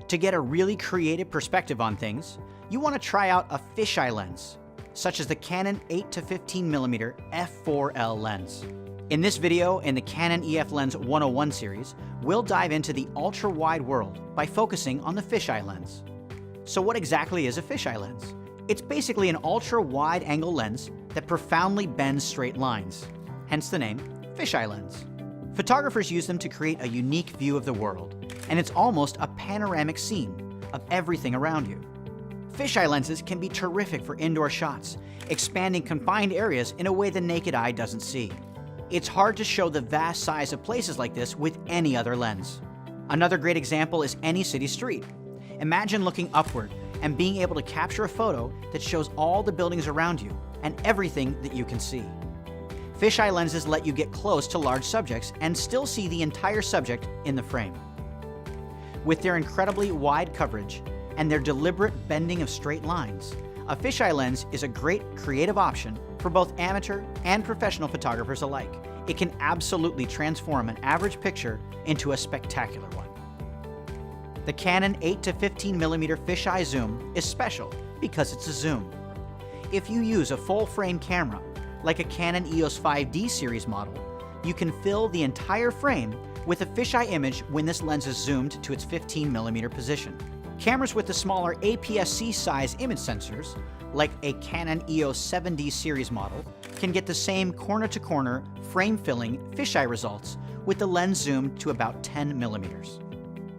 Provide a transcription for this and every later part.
To get a really creative perspective on things, you want to try out a fisheye lens, such as the Canon 8-15mm f4L lens. In this video, in the Canon EF Lens 101 series, we'll dive into the ultra-wide world by focusing on the fisheye lens. So what exactly is a fisheye lens? It's basically an ultra-wide angle lens that profoundly bends straight lines, hence the name fisheye lens. Photographers use them to create a unique view of the world, and it's almost a panoramic scene of everything around you. Fisheye lenses can be terrific for indoor shots, expanding confined areas in a way the naked eye doesn't see. It's hard to show the vast size of places like this with any other lens. Another great example is any city street. Imagine looking upward and being able to capture a photo that shows all the buildings around you and everything that you can see. Fisheye lenses let you get close to large subjects and still see the entire subject in the frame. With their incredibly wide coverage and their deliberate bending of straight lines, a fisheye lens is a great creative option for both amateur and professional photographers alike. It can absolutely transform an average picture into a spectacular one. The Canon 8-15mm fisheye zoom is special because it's a zoom. If you use a full-frame camera, like a Canon EOS 5D series model, you can fill the entire frame with a fisheye image when this lens is zoomed to its 15mm position. Cameras with the smaller APS-C size image sensors, like a Canon EOS 7D series model, can get the same corner-to-corner, frame-filling fisheye results with the lens zoomed to about 10mm.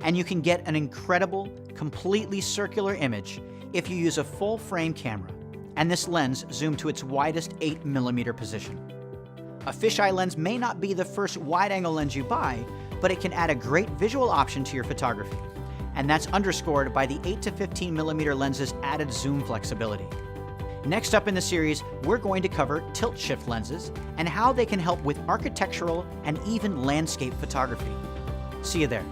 And you can get an incredible, completely circular image if you use a full-frame camera, and this lens zoomed to its widest 8mm position. A fisheye lens may not be the first wide-angle lens you buy, but it can add a great visual option to your photography, and that's underscored by the 8-15mm lens's added zoom flexibility. Next up in the series, we're going to cover tilt-shift lenses and how they can help with architectural and even landscape photography. See you there.